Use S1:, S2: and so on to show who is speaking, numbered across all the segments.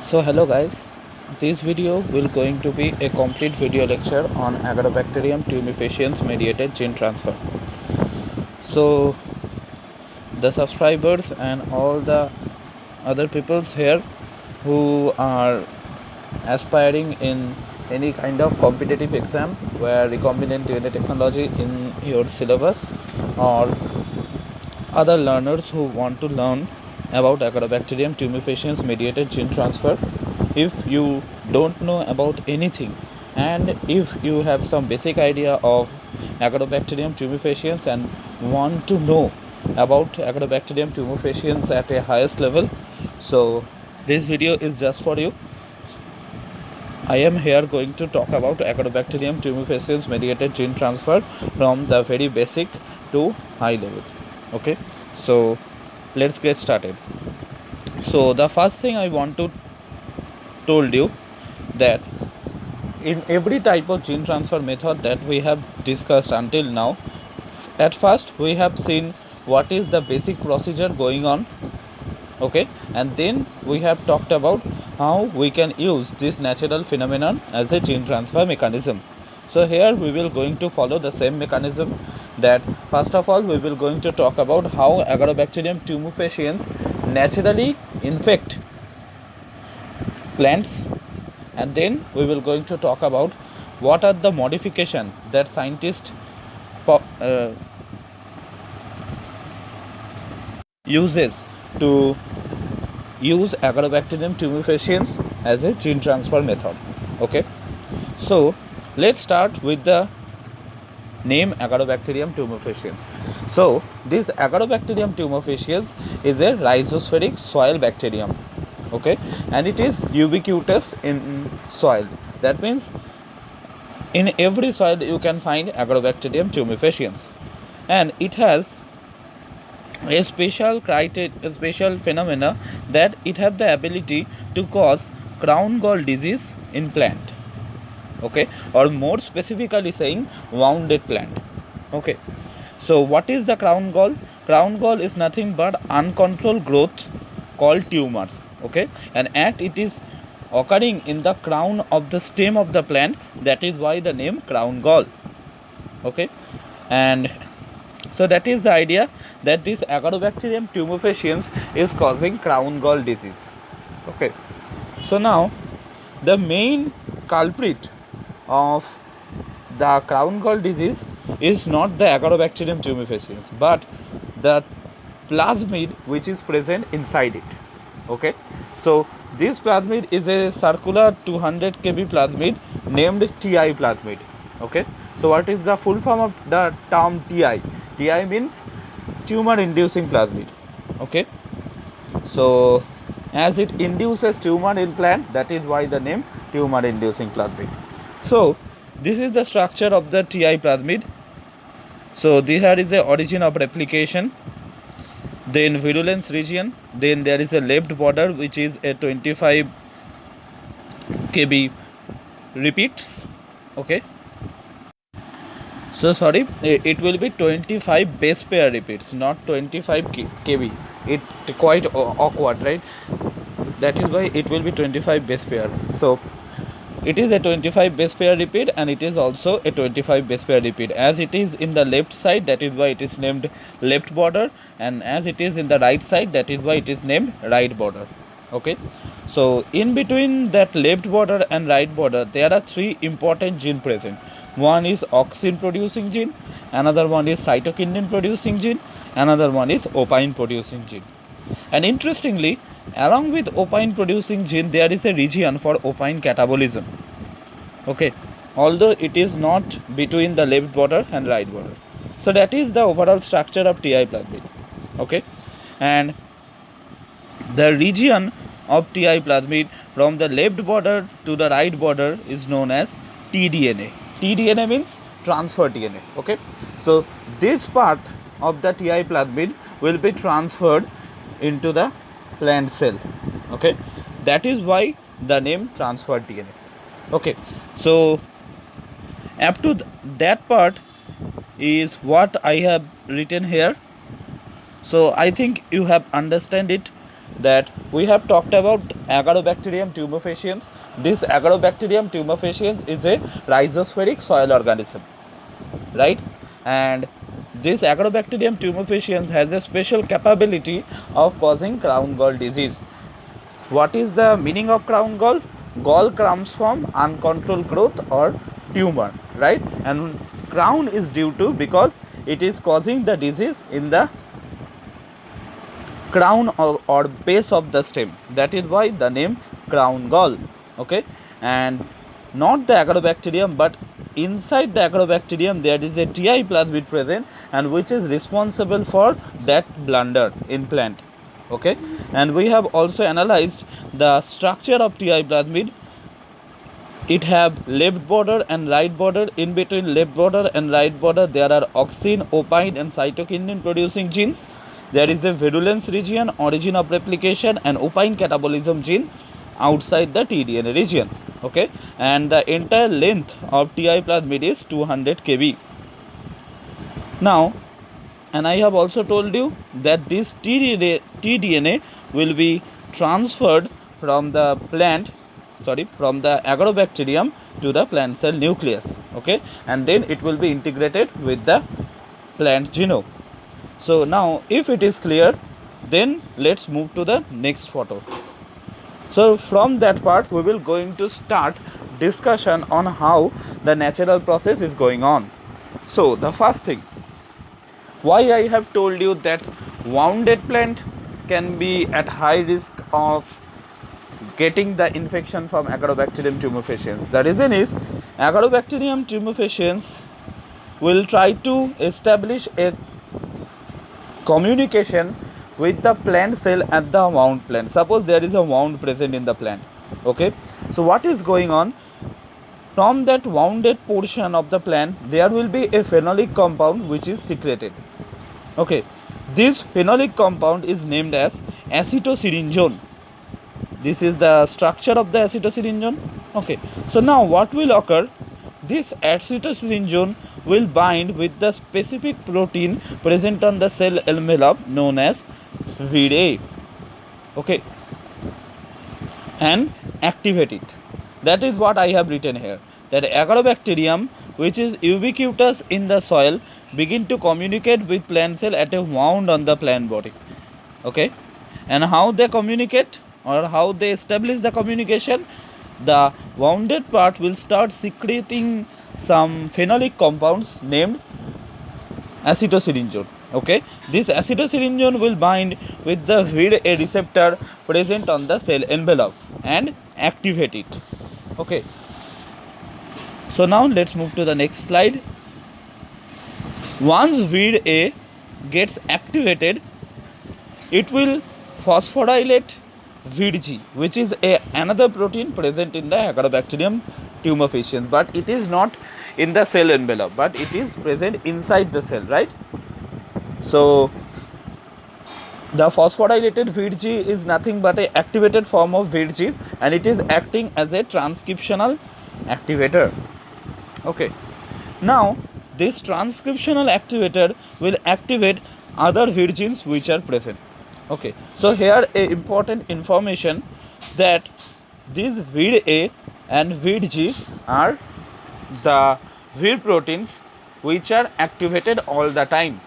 S1: So hello guys, this video will going to be a complete video lecture on Agrobacterium tumefaciens mediated gene transfer. So the subscribers and all the other peoples here who are aspiring in any kind of competitive exam where recombinant DNA technology in your syllabus, or other learners who want to learn about Agrobacterium tumefaciens mediated gene transfer. If you don't know about anything, and if you have some basic idea of Agrobacterium tumefaciens and want to know about Agrobacterium tumefaciens at a highest level, so this video is just for you. I am here going to talk about Agrobacterium tumefaciens mediated gene transfer from the very basic to high level. Okay, so let's get started. So the first thing I want to told you that in every type of gene transfer method that we have discussed until now, at first we have seen what is the basic procedure going on, okay, and then we have talked about how we can use this natural phenomenon as a gene transfer mechanism. So here we will going to follow the same mechanism. That first of all we will going to talk about how Agrobacterium tumefaciens naturally infect plants, and then we will going to talk about what are the modification that scientists uses to use Agrobacterium tumefaciens as a gene transfer method. Okay, so let's start with the name Agrobacterium tumefaciens. So this Agrobacterium tumefaciens is a rhizospheric soil bacterium, okay, and it is ubiquitous in soil. That means in every soil you can find Agrobacterium tumefaciens, and it has a special phenomena that it have the ability to cause crown gall disease in plant, okay, or more specifically saying wounded plant. Okay, so what is the crown gall? Crown gall is nothing but uncontrolled growth called tumor, okay, and it is occurring in the crown of the stem of the plant. That is why the name crown gall. Okay, and so that is the idea, that this Agrobacterium tumefaciens is causing crown gall disease. Okay, so now the main culprit of the crown gall disease is not the Agrobacterium tumefaciens, but the plasmid which is present inside it. Okay, so this plasmid is a circular 200 kb plasmid named TI plasmid. Okay, so what is the full form of the term TI? TI means tumor inducing plasmid. Okay, so as it induces tumor in plant, that is why the name tumor inducing plasmid. So this is the structure of the TI plasmid. So here is the origin of replication, then virulence region, then there is a left border which is a 25 kb repeats. Okay, so sorry, it will be 25 base pair repeats, not 25 kb. It quite awkward, right? That is why it will be 25 base pair. So it is a 25 base pair repeat, and it is also a 25 base pair repeat. As it is in the left side, that is why it is named left border, and as it is in the right side, that is why it is named right border. Okay, so in between that left border and right border, there are three important genes present. One is auxin producing gene, another one is cytokinin producing gene, another one is opine producing gene. And interestingly, along with opine producing gene, there is a region for opine catabolism. Okay, although it is not between the left border and right border. So that is the overall structure of TI plasmid. Okay, and the region of TI plasmid from the left border to the right border is known as tDNA. tDNA means transfer DNA. Okay, so this part of the TI plasmid will be transferred into the plant cell. Okay, that is why the name transfer DNA. Okay, so up to that part is what I have written here. So I think you have understand it that we have talked about Agrobacterium tumefaciens. This Agrobacterium tumefaciens is a rhizospheric soil organism, right? And this Agrobacterium tumefaciens has a special capability of causing crown gall disease. What is the meaning of crown gall? Gall comes from uncontrolled growth or tumor, right? And crown is due to because it is causing the disease in the crown or base of the stem. That is why the name crown gall. Okay, and not the Agrobacterium, but inside the Agrobacterium there is a TI plasmid present, and which is responsible for that blunder in plant. Okay, and we have also analyzed the structure of TI plasmid. It have left border and right border. In between left border and right border there are auxin, opine and cytokinin producing genes. There is a virulence region, origin of replication and opine catabolism gene outside the tDNA region. Okay, and the entire length of TI plasmid is 200 kb. Now, and I have also told you that this tDNA will be transferred from the from the Agrobacterium to the plant cell nucleus. Okay, and then it will be integrated with the plant genome. So now if it is clear, then let's move to the next photo. So from that part we will going to start discussion on how the natural process is going on. So the first thing, why I have told you that wounded plant can be at high risk of getting the infection from Agrobacterium tumefaciens. The reason is Agrobacterium tumefaciens will try to establish a communication with the plant cell at the wound plant. Suppose there is a wound present in the plant. Okay, so what is going on? From that wounded portion of the plant there will be a phenolic compound which is secreted. Okay, this phenolic compound is named as acetosyrinzone. This is the structure of the acetosyrinzone. Okay, so now what will occur? This acetosyrinzone will bind with the specific protein present on the cell envelope known as VDA. Okay, and activate it. That is what I have written here, that Agrobacterium, which is ubiquitous in the soil, begin to communicate with plant cell at a wound on the plant body. Okay, and how they communicate or how they establish the communication? The wounded part will start secreting some phenolic compounds named acetosyrinzone. Okay, this acetosyrinzone will bind with the VDA receptor present on the cell envelope and activate it. Okay, so now let's move to the next slide. Once VDA gets activated, it will phosphorylate VDG, which is another protein present in the Agrobacterium tumefaciens, but it is not in the cell envelope, but it is present inside the cell, right? So the phosphorylated VDG is nothing but an activated form of VDG, and it is acting as a transcriptional activator. Okay, now this transcriptional activator will activate other VDGs which are present. Okay, so here a important information that these VDA and VDG are the VIR proteins which are activated all the time.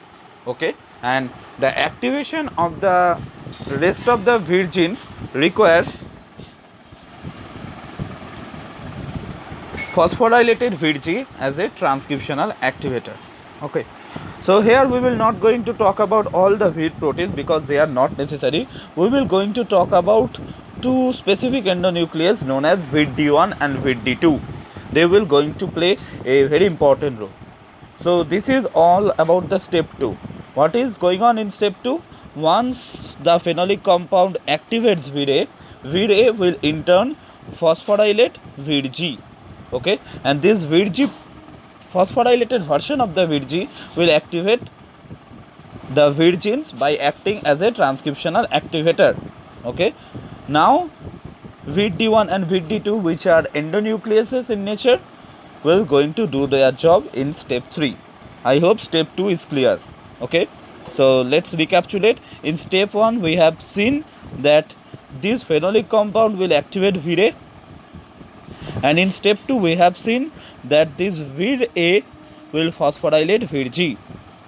S1: Okay, and the activation of the rest of the VIR genes requires phosphorylated VDG as a transcriptional activator. Okay, so here we will not going to talk about all the VIR proteins because they are not necessary. We will going to talk about two specific endonucleases known as VID1 and VID2. They will going to play a very important role. So this is all about the step 2. What is going on in step 2? Once the phenolic compound activates VDA, VDA will in turn phosphorylate VDG. Okay, and this VDG phosphorylated version of the VDG will activate the VIR genes by acting as a transcriptional activator. Okay, now VD1 and VD2, which are endonucleases in nature, will going to do their job in step 3. I hope step 2 is clear. Okay, so let's recapitulate. In step 1 we have seen that this phenolic compound will activate VIR, and in step 2 we have seen that this VIR A will phosphorylate VIR G.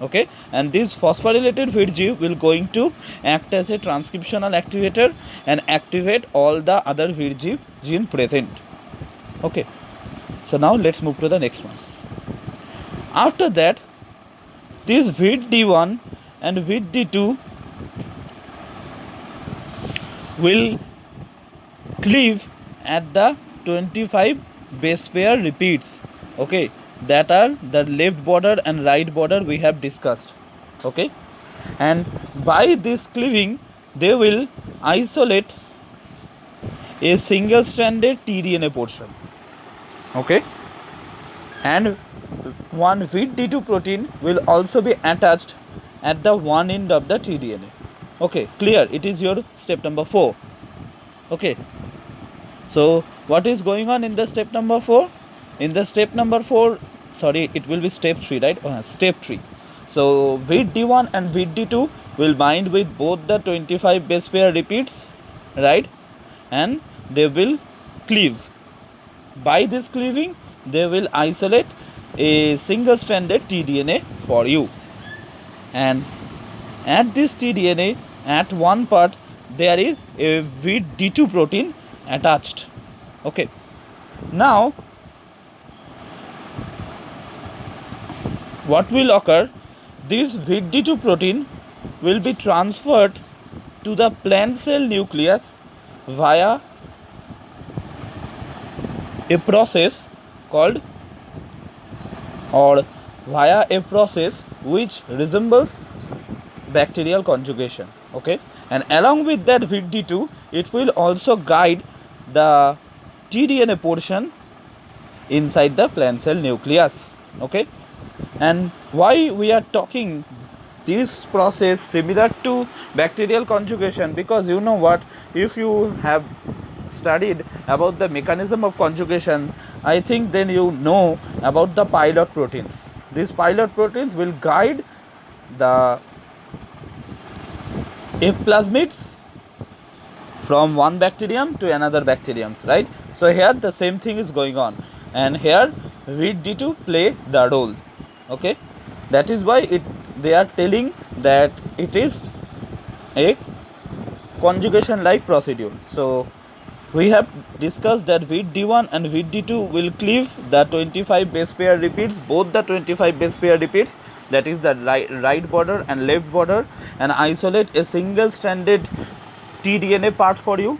S1: Okay, and this phosphorylated VIR G will going to act as a transcriptional activator and activate all the other VIR G gene present. Okay, so now let's move to the next one. After that, this VIR D1 and VIR D2 will cleave at the 25 base pair repeats, okay, that are the left border and right border we have discussed. Okay, and by this cleaving they will isolate a single stranded tDNA portion. Okay, and one VIR D2 protein will also be attached at the one end of the tDNA. Okay, clear? It is your step number 4. Okay, so what is going on in the step number 4? In the step number 4, sorry, it will be step 3, right? Step 3. So VIR D1 and VIR D2 will bind with both the 25 base pair repeats, right? And they will cleave. By this cleaving, they will isolate a single stranded tDNA for you. And at this tDNA, at one part, there is a VIR D2 protein attached. Okay, now what will occur? This VIR D2 protein will be transferred to the plant cell nucleus via a process called, or via a process which resembles bacterial conjugation. Okay, and along with that VIR D2, it will also guide the tDNA portion inside the plant cell nucleus. Okay, and why we are talking this process similar to bacterial conjugation? Because you know what, if you have studied about the mechanism of conjugation, I think then you know about the pilot proteins. These pilot proteins will guide the F plasmids from one bacterium to another bacterium, right? So here the same thing is going on, and here VIR D2 play the role. Okay, that is why they are telling that it is a conjugation like procedure. So we have discussed that VIR D1 and VIR D2 will cleave the 25 base pair repeats, both the 25 base pair repeats, that is the right border and left border, and isolate a single stranded tDNA part for you,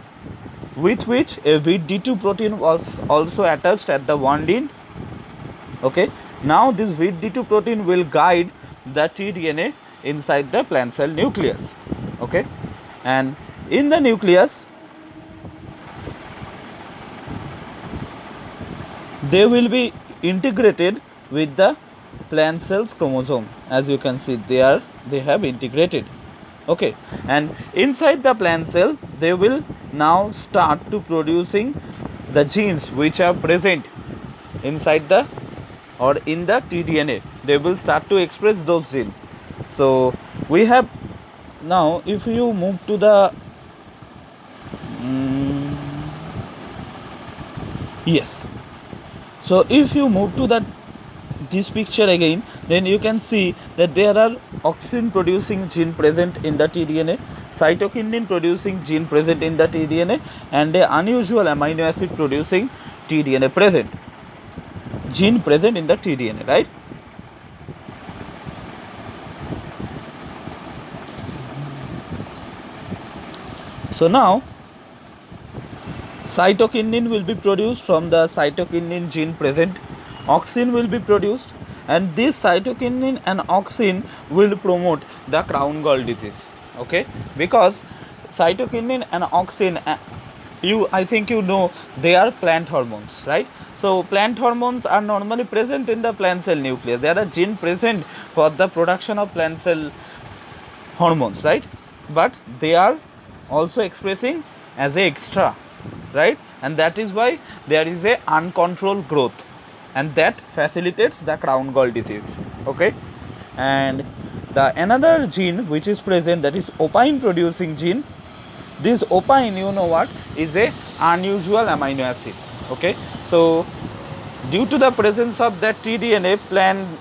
S1: with which a VIR D2 protein was also attached at the one end. Okay, now this VIR D2 protein will guide the tDNA inside the plant cell nucleus. Okay, and in the nucleus they will be integrated with the plant cells chromosome. As you can see, they have integrated. Okay, and inside the plant cell they will now start to producing the genes which are present inside the or in the tDNA. They will start to express those genes. So we have now, if you move to the yes, so if you move to this picture again, then you can see that there are auxin producing gene present in the tDNA, cytokinin producing gene present in the tDNA, and a unusual amino acid producing tDNA present, gene present in the tDNA, right? So now cytokinin will be produced from the cytokinin gene present, auxin will be produced, and this cytokinin and auxin will promote the crown gall disease. Okay, because cytokinin and auxin, I think you know, they are plant hormones, right? So plant hormones are normally present in the plant cell nucleus. There are gene present for the production of plant cell hormones, right? But they are also expressing as a extra, right? And that is why there is a uncontrolled growth, and that facilitates the crown gall disease. Okay, and the another gene which is present, that is opine producing gene, This opine, you know what, is a unusual amino acid. Okay, so due to the presence of that tDNA, plant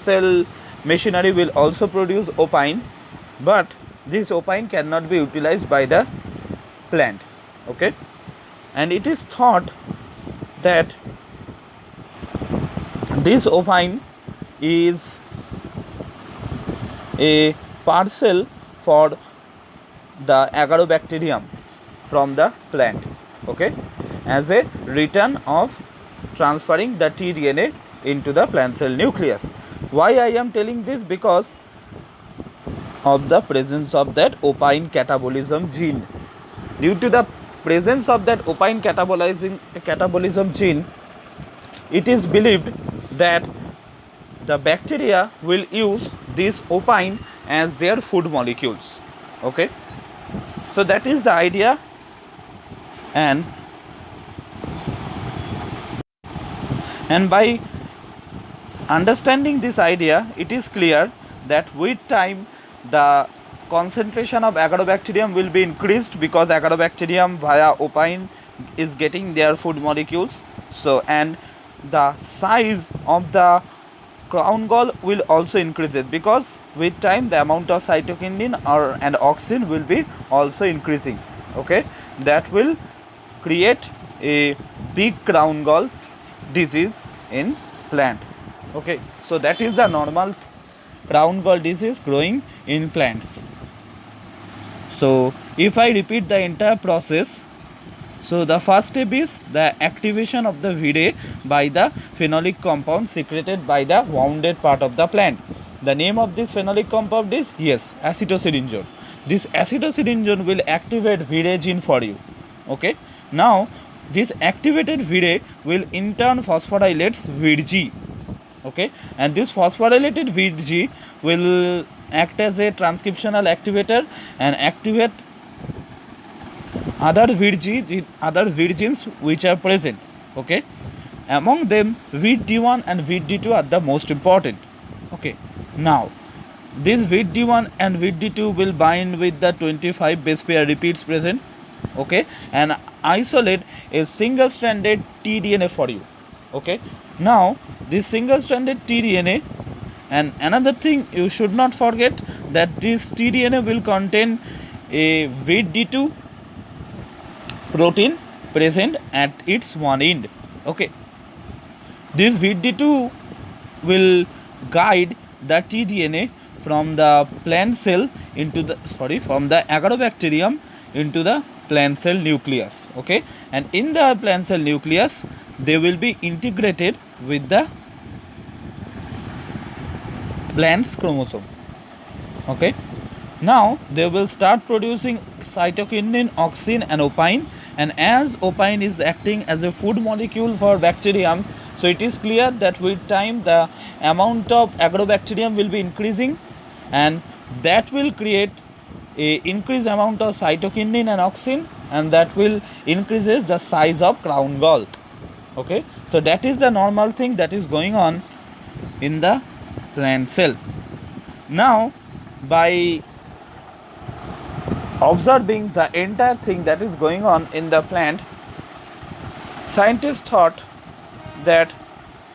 S1: cell machinery will also produce opine, but this opine cannot be utilized by the plant. Okay, and it is thought that this opine is a parcel for the Agrobacterium from the plant, okay, as a return of transferring the tDNA into the plant cell nucleus. Why I am telling this? Because of the presence of that opine catabolism gene. Due to the presence of that opine catabolism gene, it is believed that the bacteria will use this opine as their food molecules. Okay, so that is the idea, and by understanding this idea, it is clear that with time the concentration of Agrobacterium will be increased, because Agrobacterium via opine is getting their food molecules. So, and the size of the crown gall will also increase it, because with time the amount of cytokinin and auxin will be also increasing. Okay, that will create a big crown gall disease in plant. Okay, so that is the normal crown gall disease growing in plants. So if I repeat the entire process, so the first step is the activation of the Viridae by the phenolic compound secreted by the wounded part of the plant. The name of this phenolic compound is, yes, acetylsyringone. This acetylsyringone will activate Viridae gene for you. Okay, now this activated Viridae will in turn phosphorylates VIRG. Okay, and this phosphorylated VIRG will act as a transcriptional activator and activate other virgins which are present. Okay, among them VIRD1 and VIRD2 are the most important. Okay, now this VIRD1 and VIRD2 will bind with the 25 base pair repeats present. Okay, and isolate a single stranded tDNA for you. Okay, now this single stranded tDNA, and another thing you should not forget, that this tDNA will contain a VIRD2 protein present at its one end. Okay, this VIRD2 will guide the tDNA from the plant cell into the from the Agrobacterium into the plant cell nucleus. Okay, and in the plant cell nucleus they will be integrated with the plant's chromosome. Okay, now they will start producing cytokinin, auxin and opine, and as opine is acting as a food molecule for bacterium, so it is clear that with time the amount of Agrobacterium will be increasing, and that will create a increased amount of cytokinin and auxin, and that will increases the size of crown gall. Okay, so that is the normal thing that is going on in the plant cell. Now by observing the entire thing that is going on in the plant, scientists thought that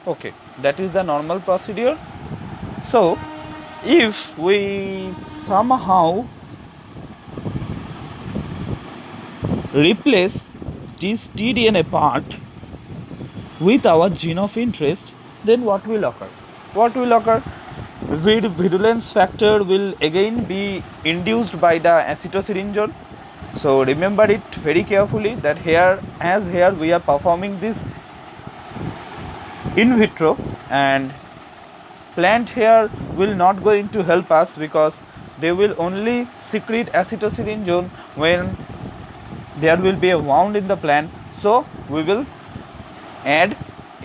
S1: okay, that is the normal procedure. So if we somehow replace this tDNA part with our gene of interest, then what will occur? Virulence factor will again be induced by the acetylsyringone. So remember it very carefully, that here we are performing this in vitro, and plant here will not going to help us, because they will only secrete acetylsyringone when there will be a wound in the plant. So we will add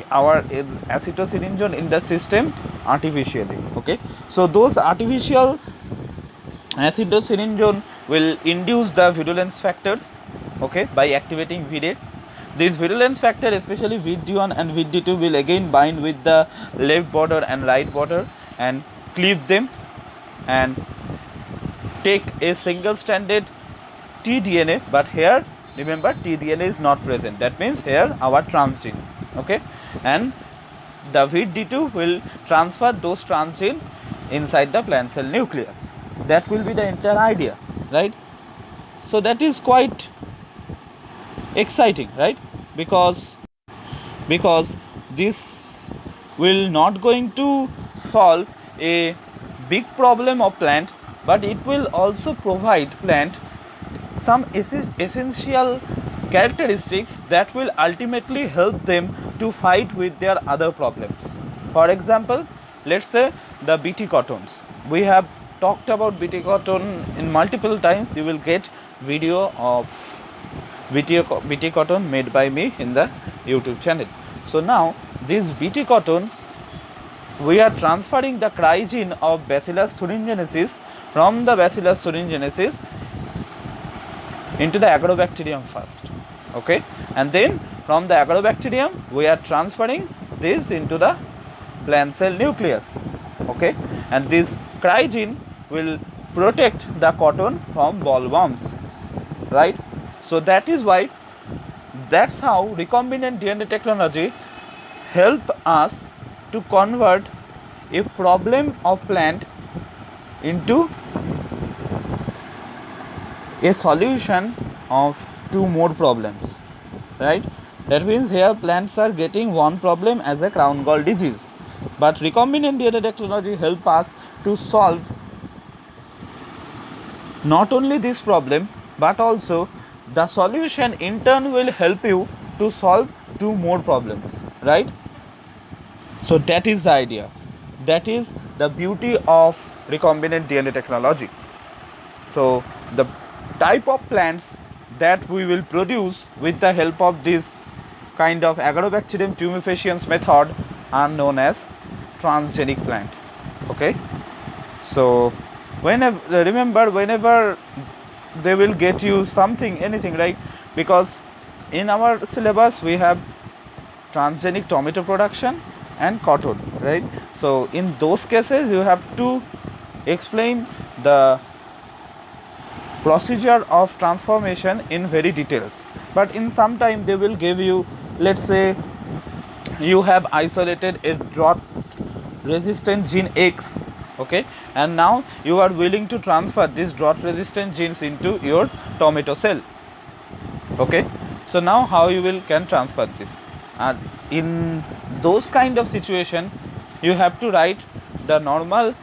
S1: our acetylsyringone in the system artificially. Okay, so those artificial acetylsyringone will induce the virulence factors, okay, by activating Viridae. This virulence factor, especially VIRD1 and VIRD2, will again bind with the left border and right border and cleave them and take a single stranded tDNA, but here remember tDNA is not present. That means here our transgene, okay, and the VD2 will transfer those transgene inside the plant cell nucleus. That will be the entire idea, right? So that is quite exciting, right? Because this will not going to solve a big problem of plant, but it will also provide plant some essential characteristics that will ultimately help them to fight with their other problems. For example, let's say the BT cottons. We have talked about BT cotton in multiple times. You will get video of BT cotton made by me in the YouTube channel. So now this BT cotton, we are transferring the cry-gene of Bacillus thuringiensis from the Bacillus thuringiensis into the Agrobacterium first, okay, and then from the Agrobacterium we are transferring this into the plant cell nucleus, okay, and this cry-gene will protect the cotton from bollworms, right? So that is why, that's how recombinant DNA technology help us to convert a problem of plant into a solution of two more problems, right? That means here plants are getting one problem as a crown gall disease, but recombinant DNA technology help us to solve not only this problem, but also the solution in turn will help you to solve two more problems, right? So that is the idea. That is the beauty of recombinant DNA technology. So the type of plants that we will produce with the help of this kind of Agrobacterium tumefaciens method are known as transgenic plant, okay. So whenever they will get you something, anything, right? Because in our syllabus we have transgenic tomato production and cotton, right? So in those cases you have to explain the procedure of transformation in very details, but in some time they will give you, let's say you have isolated a drought resistant gene X, okay, and now you are willing to transfer this drought resistant genes into your tomato cell, okay. So now how you will can transfer this, and in those kind of situation you have to write the normal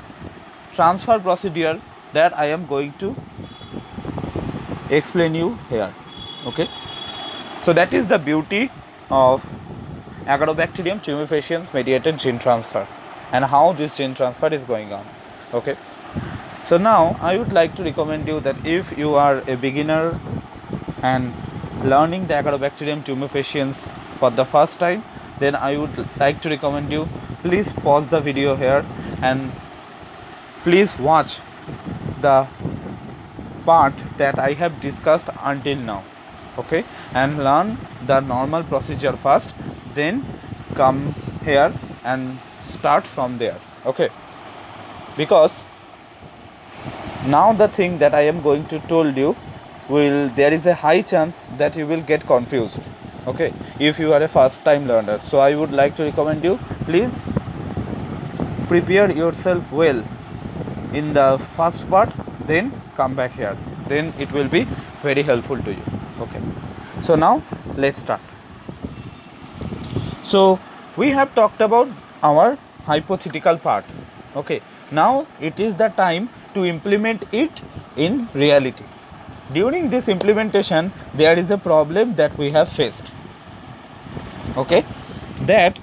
S1: transfer procedure that I am going to explain you here, okay. So that is the beauty of Agrobacterium tumefaciens mediated gene transfer and how this gene transfer is going on, okay. So now I would like to recommend you that if you are a beginner and learning the Agrobacterium tumefaciens for the first time, then I would like to recommend you, please pause the video here and please watch the part that I have discussed until now, okay, and learn the normal procedure first, then come here and start from there, okay. Because now the thing that I am going to told you there is a high chance that you will get confused, okay, if you are a first time learner. So I would like to recommend you, please prepare yourself well in the first part, then come back here, then it will be very helpful to you, okay. So now let's start. So we have talked about our hypothetical part, okay. Now it is the time to implement it in reality. During this implementation there is a problem that we have faced, okay, that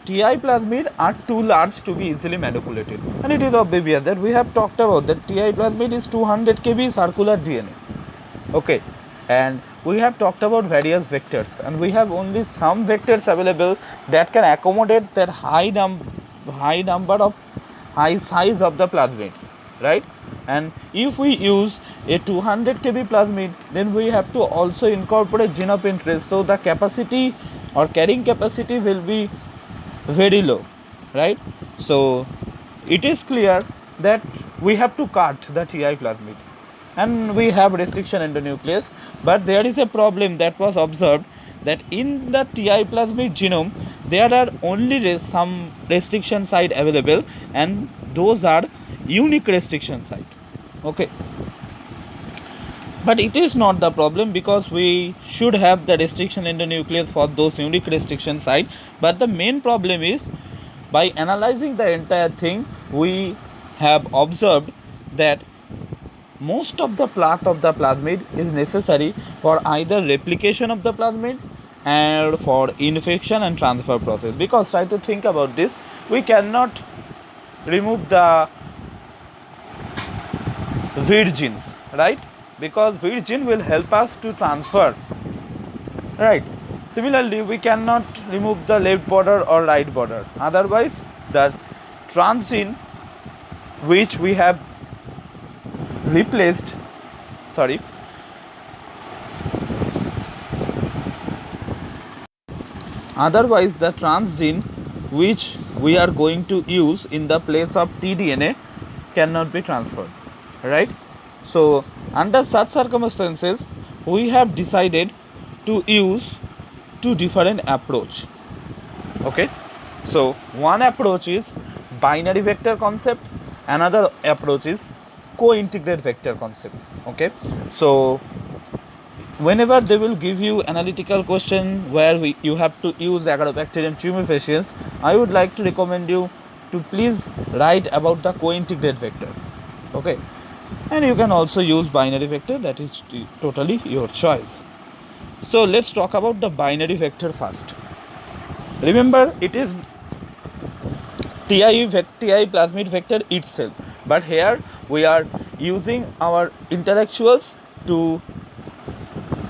S1: TI plasmid are too large to be easily manipulated, and it is obvious that we have talked about that TI plasmid is 200 kb circular DNA, okay, and we have talked about various vectors, and we have only some vectors available that can accommodate that high size of the plasmid, right? And if we use a 200 kb plasmid, then we have to also incorporate gene of interest, so the capacity or carrying capacity will be very low, right? So it is clear that we have to cut the TI plasmid, and we have restriction endonuclease. But there is a problem that was observed, that in the TI plasmid genome there are only some restriction site available, and those are unique restriction site. Okay, but it is not the problem, because we should have the restriction endonuclease for those unique restriction site. But the main problem is, by analyzing the entire thing, we have observed that most of the part of the plasmid is necessary for either replication of the plasmid and for infection and transfer process. Because try to think about this, we cannot remove the weird genes, right? Because weird gene will help us to transfer, right? Similarly, we cannot remove the left border or right border, otherwise the transgene which we have replaced, otherwise the transgene which we are going to use in the place of tDNA cannot be transferred, right? So under such circumstances, we have decided to use two different approach. Okay, so one approach is binary vector concept, another approach is co-integrate vector concept. Okay, so whenever they will give you analytical question where you have to use Agrobacterium tumefaciens, I would like to recommend you to please write about the co-integrate vector. Okay, and you can also use binary vector, that is totally your choice. So let's talk about the binary vector first. Remember, it is TI plasmid vector itself, but here we are using our intellectuals to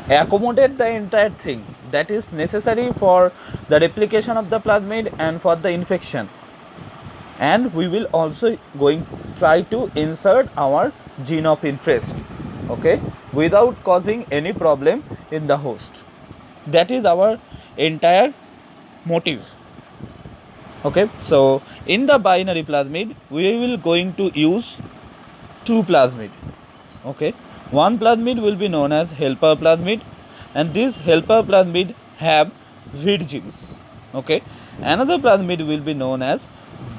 S1: accommodate the entire thing that is necessary for the replication of the plasmid and for the infection, and we will also try to insert our gene of interest, okay, without causing any problem in the host. That is our entire motive. Okay, so in the binary plasmid we will going to use two plasmid. Okay, one plasmid will be known as helper plasmid, and this helper plasmid have weird genes. Okay, another plasmid will be known as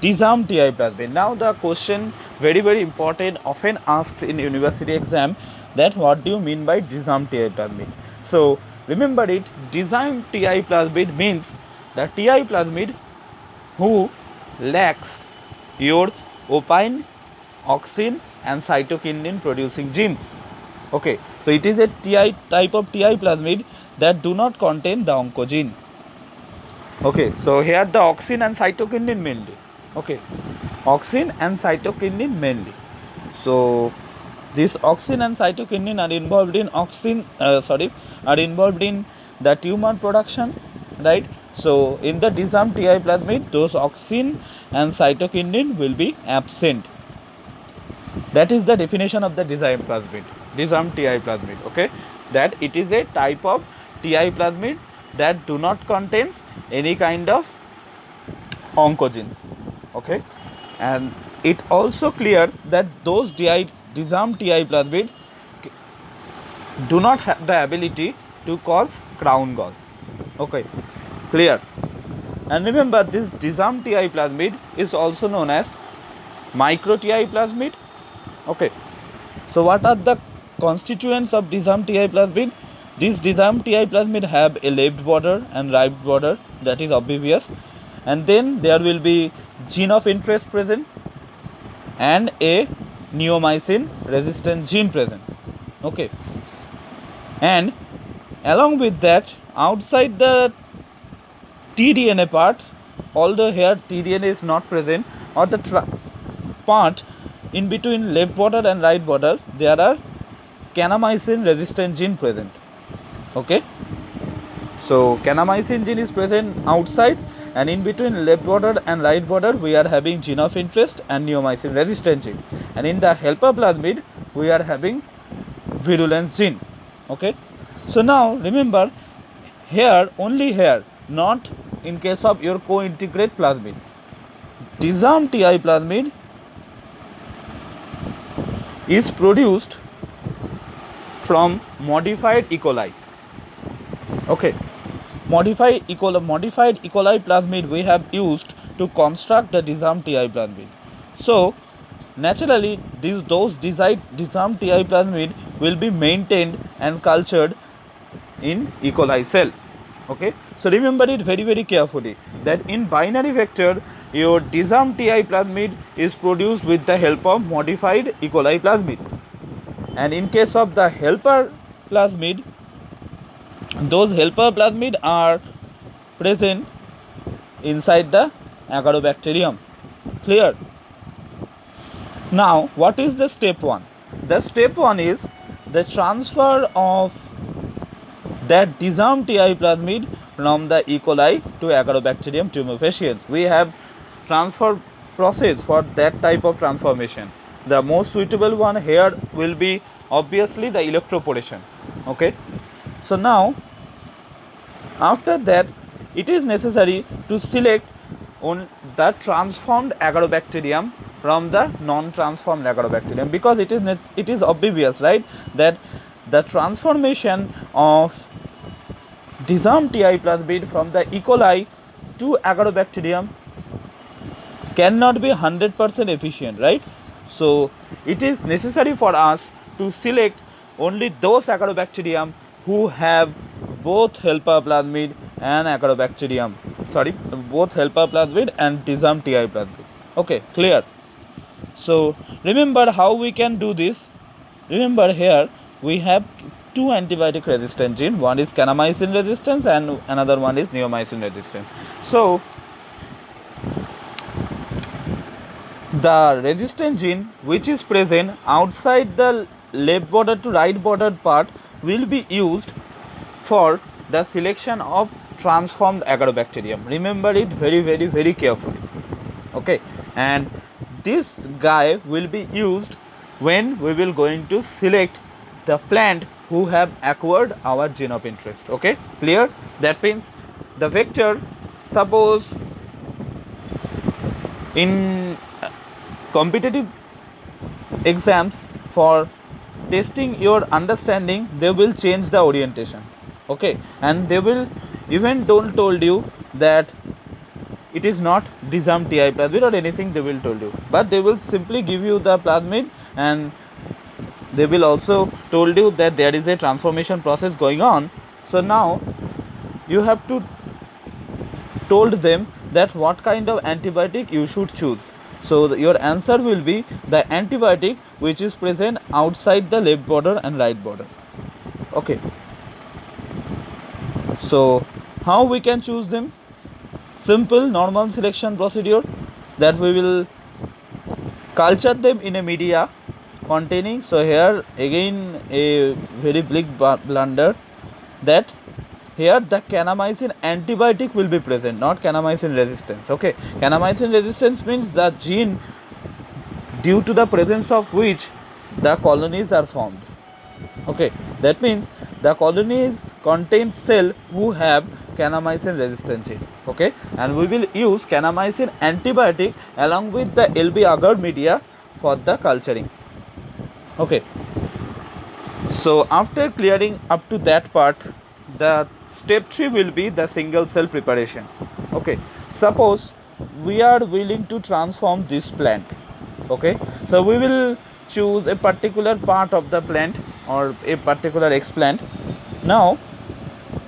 S1: disarmed TI plasmid. Now the question, very important, often asked in university exam, that what do you mean by disarmed TI plasmid? So remember it, disarmed TI plasmid means the TI plasmid who lacks your opine, auxin and cytokinin producing genes. Okay, so it is a type of TI plasmid that do not contain the oncogene. Okay, so here the auxin and cytokinin mainly. Okay, auxin and cytokinin mainly. So this auxin and cytokinin are involved in the tumor production, right? So in the disarmed TI plasmid, those auxin and cytokinin will be absent. That is the definition of the disarmed TI plasmid. Okay, that it is a type of TI plasmid that do not contains any kind of oncogenes. Okay, and it also clears that those disarmed TI plasmid do not have the ability to cause crown gall. Okay, clear. And remember, this disarmed TI plasmid is also known as micro TI plasmid. Okay, so what are the constituents of disarmed TI plasmid? This disarmed TI plasmid have a left border and right border, that is obvious, and then there will be gene of interest present and a neomycin resistant gene present. Okay, and along with that, outside the tDNA part, although here tDNA is not present, or the part in between left border and right border, there are kanamycin resistant gene present. Okay, so kanamycin gene is present outside, and in between left border and right border we are having gene of interest and neomycin resistant gene, and in the helper plasmid we are having virulence gene. Okay, so now remember, here, only here, not in case of your co-integrate plasmid, disarmed TI plasmid is produced from modified E. coli. Okay, modified E. coli plasmid we have used to construct the disarmed TI plasmid. So naturally those disarmed TI plasmid will be maintained and cultured in E. coli cell. Okay, so remember it very carefully that in binary vector your disarmed TI plasmid is produced with the help of modified E. coli plasmid, and in case of the helper plasmid, those helper plasmid are present inside the Agrobacterium. Clear? Now what is the step 1? The step 1 is the transfer of that disarmed TI plasmid from the E. coli to Agrobacterium tumefaciens. We have transfer process for that type of transformation. The most suitable one here will be obviously the electroporation. Okay, so now after that it is necessary to select on the transformed Agrobacterium from the non-transformed Agrobacterium, because it is obvious, right, that the transformation of disarmed TI plasmid from the E. coli to Agrobacterium cannot be 100% efficient, right? So it is necessary for us to select only those Agrobacterium who have both helper plasmid and Agrobacterium, both helper plasmid and disarmed TI plasmid. Okay, clear? So remember how we can do this. Remember here we have two antibiotic resistant gene, one is kanamycin resistance and another one is neomycin resistance. So the resistant gene which is present outside the left border to right bordered part will be used for the selection of transformed Agrobacterium. Remember it very carefully. Okay, and this guy will be used when we will going to select the plant who have acquired our gene of interest. Okay, clear? That means the vector, suppose in competitive exams for testing your understanding, they will change the orientation. Okay, and they will even don't told you that it is not disarmed TI plasmid or anything, they will told you, but they will simply give you the plasmid and they will also told you that there is a transformation process going on. So now you have to told them that what kind of antibiotic you should choose. So your answer will be the antibiotic which is present outside the left border and right border. Okay, so how we can choose them? Simple normal selection procedure, that we will culture them in a media containing, so here again a very big blunder, that here the kanamycin antibiotic will be present, not kanamycin resistance. Okay, kanamycin resistance means the gene due to the presence of which the colonies are formed. Okay, that means the colonies contain cell who have kanamycin resistant gene. Okay, and we will use kanamycin antibiotic along with the LB agar media for the culturing. Okay, so after clearing up to that part, the step 3 will be the single cell preparation. Okay, suppose we are willing to transform this plant. Okay, so we will choose a particular part of the plant or a particular explant. Now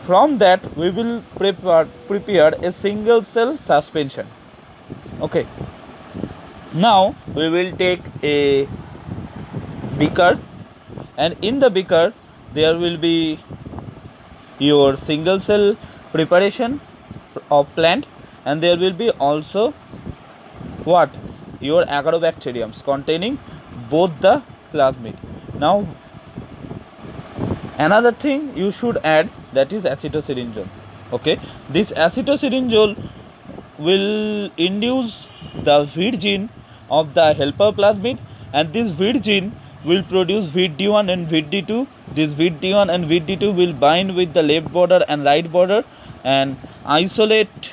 S1: from that we will prepare a single cell suspension. Okay, now we will take a beaker, and in the beaker there will be your single cell preparation of plant, and there will be also what, your agrobacteriums containing both the plasmid. Now another thing you should add, that is acetosyrinjol. Okay, this acetosyrinjol will induce the VID gene of the helper plasmid, and this VID gene will produce VID-D1 and VID-D2. This VID-D1 and VID-D2 will bind with the left border and right border and isolate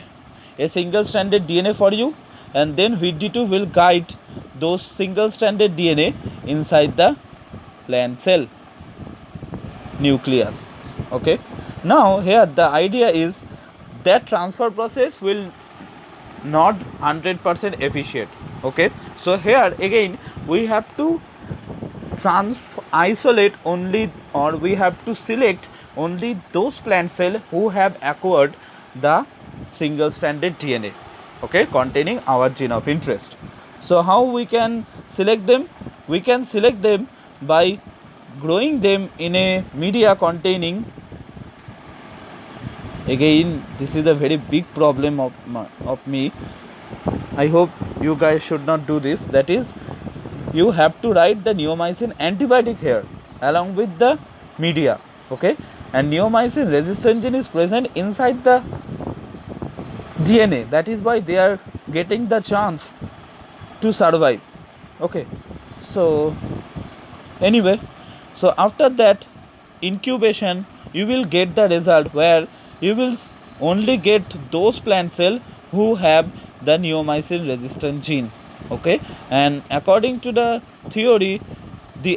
S1: a single stranded DNA for you, and then VID-D2 will guide those single stranded DNA inside the plant cell. nucleus. Okay, now here the idea is that transfer process will not 100% efficient. Okay, so here again we have to isolate only, or we have to select only those plant cells who have acquired the single stranded DNA, okay, containing our gene of interest. So how we can select them? We can select them by growing them in a media containing, again this is a very big problem of me. I hope you guys should not do this. That is, you have to write the neomycin antibiotic here along with the media, okay, and neomycin resistant gene is present inside the DNA. That is why they are getting the chance to survive. Okay, so anyway, so after that incubation you will get the result where you will only get those plant cells who have the neomycin resistant gene. Okay, and according to the theory,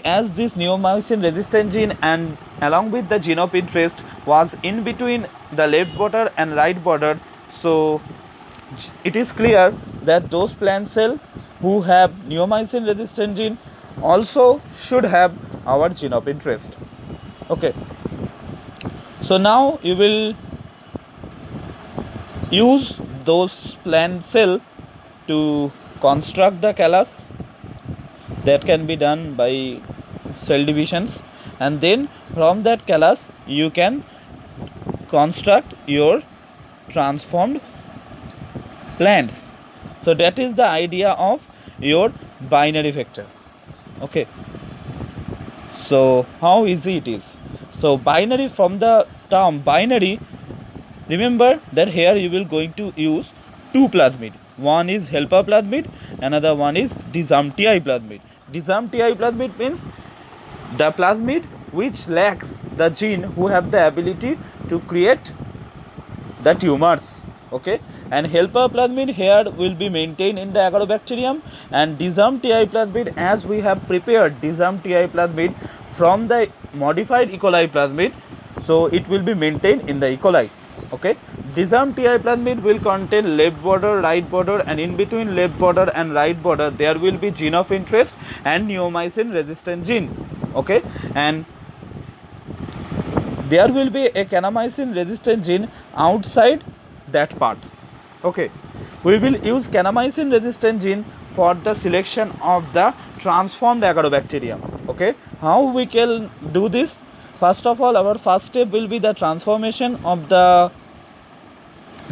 S1: as this neomycin resistant gene and along with the gene of interest was in between the left border and right border, so it is clear that those plant cells who have neomycin resistant gene also should have our gene of interest. Okay, so now you will use those plant cell to construct the callus. That can be done by cell divisions, and then from that callus you can construct your transformed plants. So that is the idea of your binary vector. Okay, so how easy it is. So binary, from the term binary, remember that here you will going to use two plasmid. One is helper plasmid, another one is disarm TI plasmid. Disarm TI plasmid means the plasmid which lacks the gene who have the ability to create the tumors. Okay, and helper plasmid here will be maintained in the Agrobacterium, and disarm TI plasmid, as we have prepared disarm TI plasmid from the modified E. coli plasmid, so it will be maintained in the E. coli. Okay, disarm TI plasmid will contain left border, right border, and in between left border and right border there will be gene of interest and neomycin resistant gene. Okay, and there will be a kanamycin resistant gene outside that part. Okay, we will use kanamycin resistant gene for the selection of the transformed Agrobacterium. Okay, how we can do this? First of all, our first step will be the transformation of the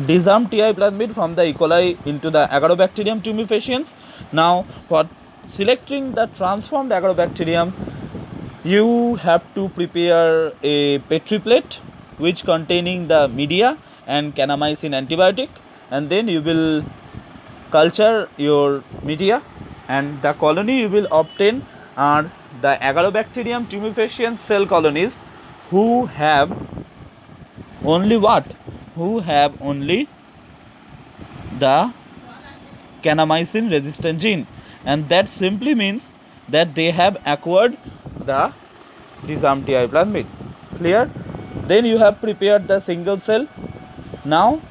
S1: disarm TI plasmid from the E. coli into the Agrobacterium tumefaciens. Now, for selecting the transformed Agrobacterium, you have to prepare a petri plate which containing the media and kanamycin antibiotic, and then you will culture your media, and the colony you will obtain are the Agrobacterium tumefaciens cell colonies who have only what? Who have only the kanamycin resistant gene, and that simply means that they have acquired the disarm TI plasmid. Clear? Then you have prepared the single cell. Now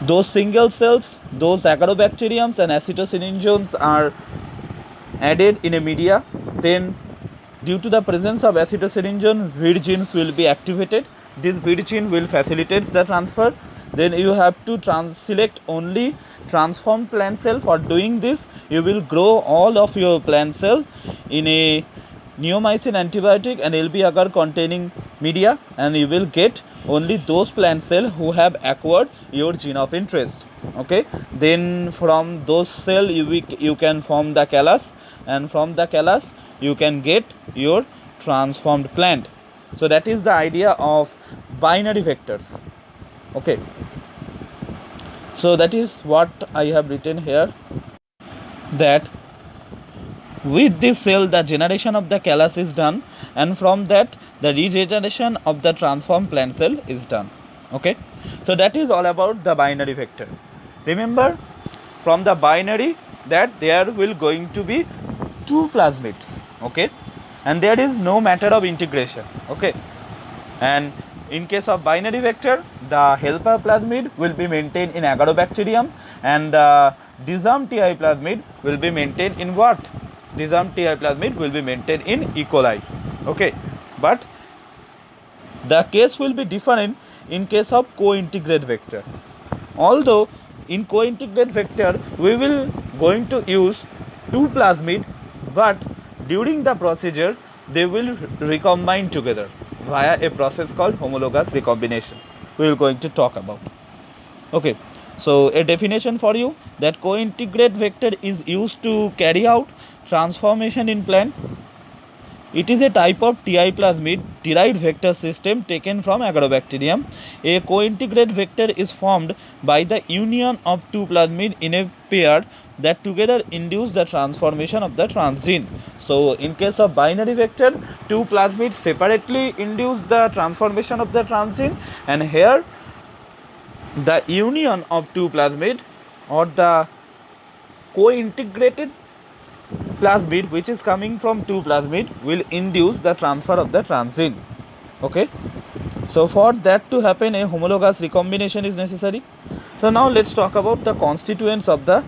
S1: those single cells, those Agrobacteriums and acetosyningenes are added in a media. Then due to the presence of acetosyningenes, VID genes will be activated. This VID gene will facilitate the transfer. Then you have to select only transformed plant cell. For doing this, you will grow all of your plant cell in a neomycin antibiotic and LB agar containing media, and you will get only those plant cell who have acquired your gene of interest. Okay, then from those cell you can form the callus, and from the callus you can get your transformed plant. So that is the idea of binary vectors. Okay, so that is what I have written here, that with this cell the generation of the callus is done, and from that the regeneration of the transformed plant cell is done. Okay, so that is all about the binary vector. Remember, from the binary that there will going to be two plasmids. Okay, and there is no matter of integration. Okay, and in case of binary vector, the helper plasmid will be maintained in Agrobacterium, and the disarmed Ti plasmid will be maintained in what? Disarmed Ti plasmid will be maintained in E. coli. Okay, but the case will be different in case of co-integrate vector. Although in co-integrate vector we will going to use two plasmid, but during the procedure they will recombine together via a process called homologous recombination. We will going to talk about. Okay, so a definition for you, that co-integrate vector is used to carry out transformation in plant. It is a type of Ti plasmid derived vector system taken from Agrobacterium. A co-integrate vector is formed by the union of two plasmid in a pair that together induce the transformation of the transgene. So in case of binary vector, two plasmids separately induce the transformation of the transgene, and here the union of two plasmid or the co-integrated plasmid which is coming from two plasmid will induce the transfer of the transgene. Okay, so for that to happen, a homologous recombination is necessary. So now let's talk about the constituents of the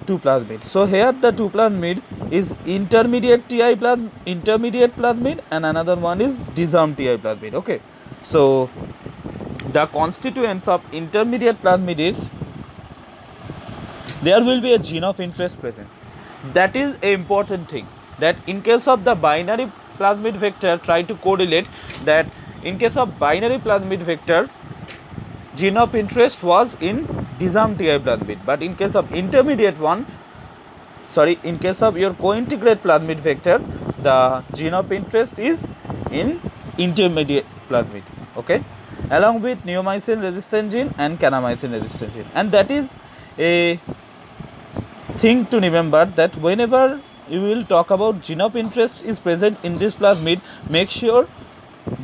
S1: two plasmid. So here the two plasmid is intermediate plasmid, and another one is disarmed Ti plasmid. Okay, so the constituents of intermediate plasmid is, there will be a gene of interest present. That is an important thing, that in case of the binary plasmid vector, try to correlate that in case of binary plasmid vector, gene of interest was in disarmed Ti plasmid, but in case of intermediate one, in case of your co-integrate plasmid vector, the gene of interest is in intermediate plasmid. Okay, along with neomycin resistant gene and kanamycin resistant gene. And that is a thing to remember, that whenever you will talk about gene of interest is present in this plasmid, make sure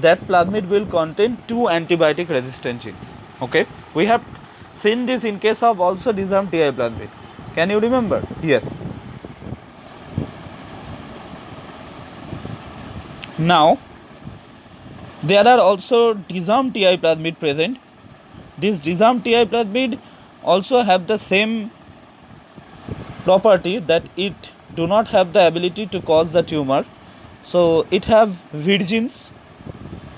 S1: that plasmid will contain two antibiotic resistant genes. Okay, we have seen this in case of also disarmed Ti plasmid. Can you remember? Yes. Now there are also disarmed Ti plasmid present. This disarmed Ti plasmid also have the same property, that it do not have the ability to cause the tumor, so it have virgins.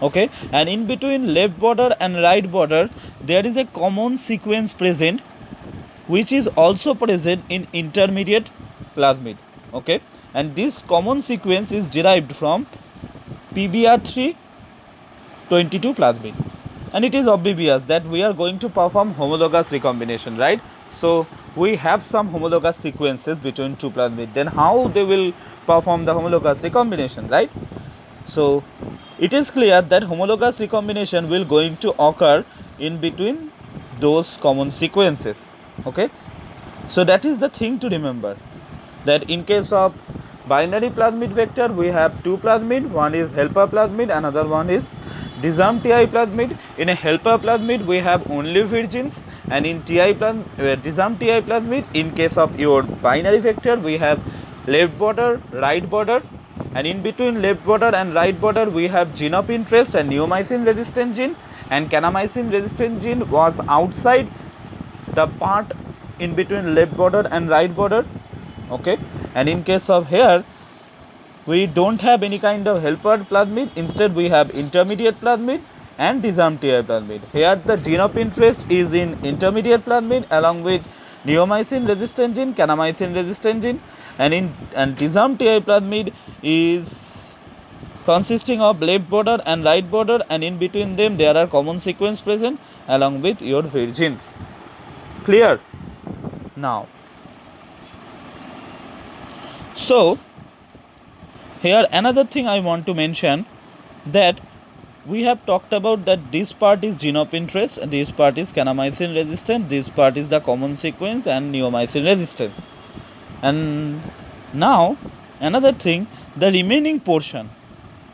S1: Okay, and in between left border and right border there is a common sequence present, which is also present in intermediate plasmid. Okay, and this common sequence is derived from PBR3 22 plasmid, and it is obvious that we are going to perform homologous recombination, right? So we have some homologous sequences between two plasmid, then how they will perform the homologous recombination, right? So it is clear that homologous recombination will going to occur in between those common sequences. Okay, so that is the thing to remember, that in case of binary plasmid vector we have two plasmid, one is helper plasmid, another one is disarmed Ti plasmid. In a helper plasmid we have only virgins, and in disarmed Ti plasmid, in case of your binary vector, we have left border, right border, and in between left border and right border we have gene of interest and neomycin resistant gene, and kanamycin resistant gene was outside the part in between left border and right border. Okay, and in case of here we don't have any kind of helper plasmid, instead we have intermediate plasmid and disarmed Ti plasmid. Here the gene of interest is in intermediate plasmid along with neomycin resistant gene, kanamycin resistant gene, and disarmed Ti plasmid is consisting of left border and right border, and in between them there are common sequence present along with your virgins. Clear? Now, so here another thing I want to mention, that we have talked about that this part is gene of interest, this part is kanamycin resistant, this part is the common sequence and neomycin resistance. And now another thing, the remaining portion,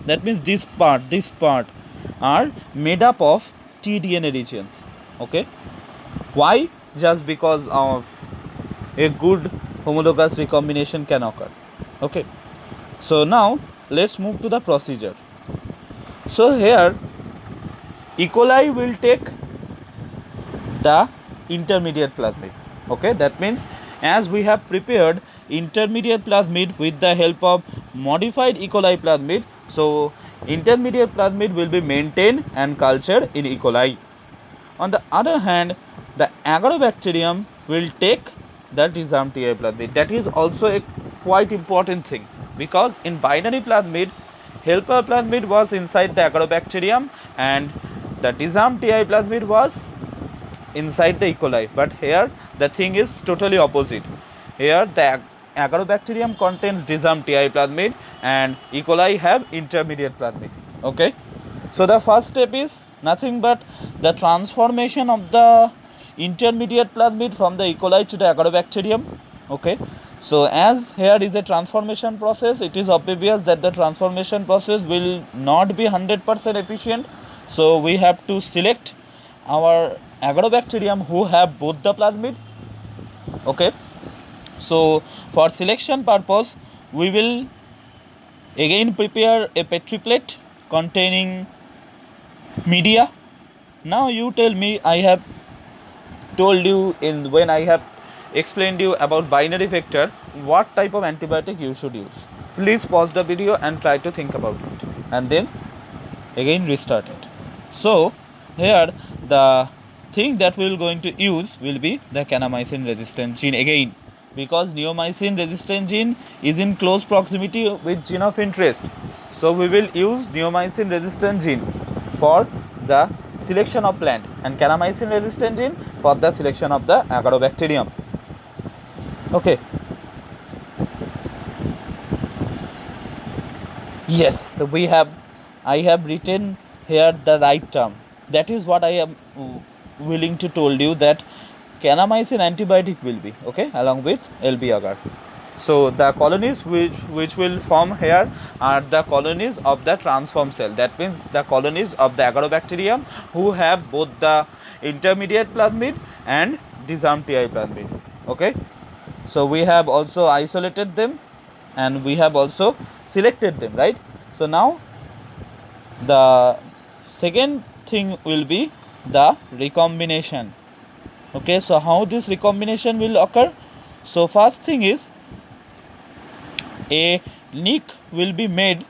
S1: that means this part are made up of tDNA regions. Okay, why? Just because of a good homologous recombination can occur. Okay, so now let's move to the procedure. So here E. coli will take the intermediate plasmid. Okay, that means as we have prepared intermediate plasmid with the help of modified E. coli plasmid, so intermediate plasmid will be maintained and cultured in E. coli. On the other hand, the Agrobacterium will take the disarmed TI plasmid. That is also a quite important thing, because in binary plasmid, helper plasmid was inside the Agrobacterium and the disarmed TI plasmid was inside the E. coli. But here the thing is totally opposite. Here the Agrobacterium contains disarmed TI plasmid and E. coli have intermediate plasmid. Okay, so the first step is nothing but the transformation of the intermediate plasmid from the E. coli to the Agrobacterium. Okay, so as here is a transformation process, it is obvious that the transformation process will not be 100% efficient. So we have to select our Agrobacterium who have both the plasmid. Okay, so for selection purpose, we will again prepare a Petri plate containing media. Now you tell me, I have told you in when I have explained you about binary vector, what type of antibiotic you should use. Please pause the video and try to think about it and then again restart it. So here the thing that we will going to use will be the kanamycin resistant gene again, because neomycin resistant gene is in close proximity with gene of interest. So we will use neomycin resistant gene for the selection of plant and kanamycin resistant gene for the selection of the Agrobacterium. Okay. Yes, so I have written here the right term. That is what I am willing to told you, that kanamycin antibiotic will be okay along with LB agar. So the colonies which will form here are the colonies of the transform cell. That means the colonies of the Agrobacterium who have both the intermediate plasmid and disarmed TI plasmid. Okay, so we have also isolated them and we have also selected them, right? So now the second thing will be the recombination. Okay, so how this recombination will occur? So first thing is, a nick will be made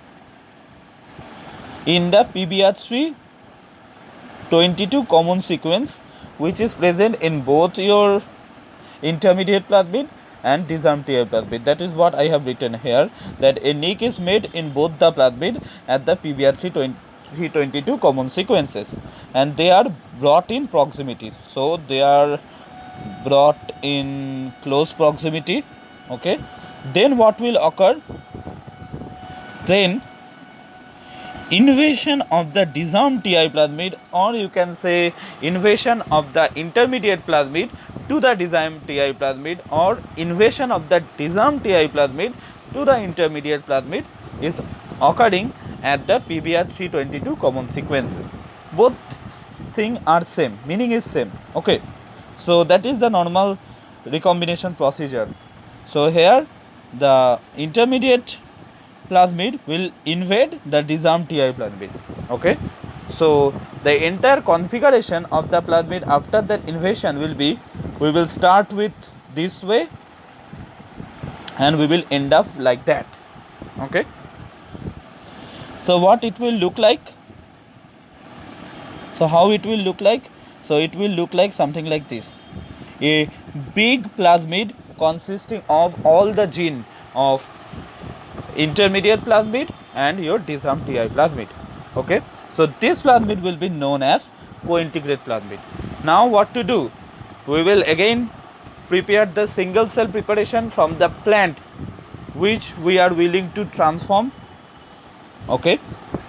S1: in the PBR322 common sequence, which is present in both your intermediate plasmid and disarmed TI plasmid. That is what I have written here, that a nick is made in both the plasmid at the PBR322 common sequences, and they are brought in proximity. So they are brought in close proximity. Okay, then what will occur? Then invasion of the disarmed TI plasmid, or you can say invasion of the intermediate plasmid to the disarmed TI plasmid, or invasion of the disarmed TI plasmid to the intermediate plasmid is occurring at the PBR322 common sequences. Both things are same, meaning is same. Okay, so that is the normal recombination procedure. So here the intermediate plasmid will invade the disarmed TI plasmid. Okay, so the entire configuration of the plasmid after that invasion will be, we will start with this way and we will end up like that. Okay, so what it will look like? So how it will look like? So it will look like something like this: a big plasmid consisting of all the gene of intermediate plasmid and your disarmed TI plasmid. Okay, so this plasmid will be known as co-integrate plasmid. Now what to do? We will again prepare the single cell preparation from the plant which we are willing to transform. Okay,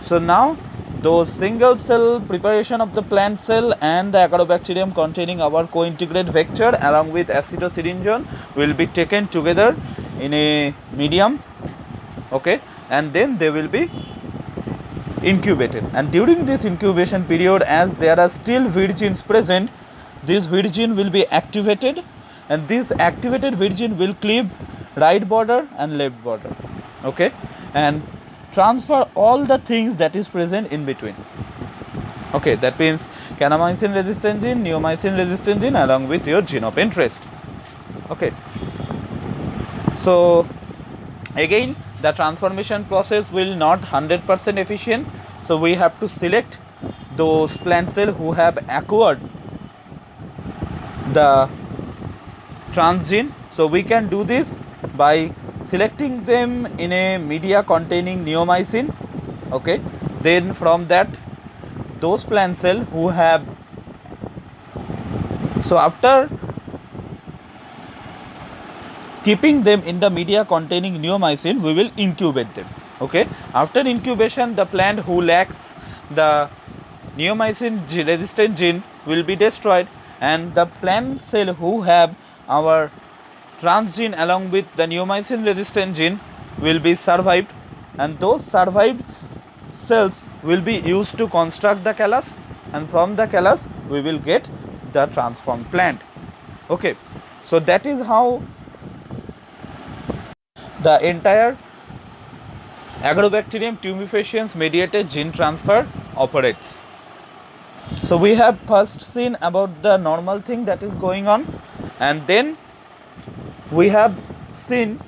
S1: so now those single cell preparation of the plant cell and the Agrobacterium containing our co-integrate vector along with acetosyringone will be taken together in a medium. Okay, and then they will be incubated, and during this incubation period, as there are still virgins present, this virgin will be activated, and this activated virgin will cleave right border and left border. Okay, and transfer all the things that is present in between. Okay, that means kanamycin resistant gene, neomycin resistant gene along with your gene of interest. Okay, so again the transformation process will not 100% efficient, so we have to select those plant cells who have acquired the transgene. So we can do this by selecting them in a media containing neomycin. Okay, then from that those plant cells who have, so after keeping them in the media containing neomycin, we will incubate them. Okay, after incubation the plant who lacks the neomycin resistant gene will be destroyed, and the plant cell who have our transgene along with the neomycin resistant gene will be survived, and those survived cells will be used to construct the callus, and from the callus we will get the transformed plant. Okay, so that is how the entire Agrobacterium tumefaciens mediated gene transfer operates. So we have first seen about the normal thing that is going on, and then we have seen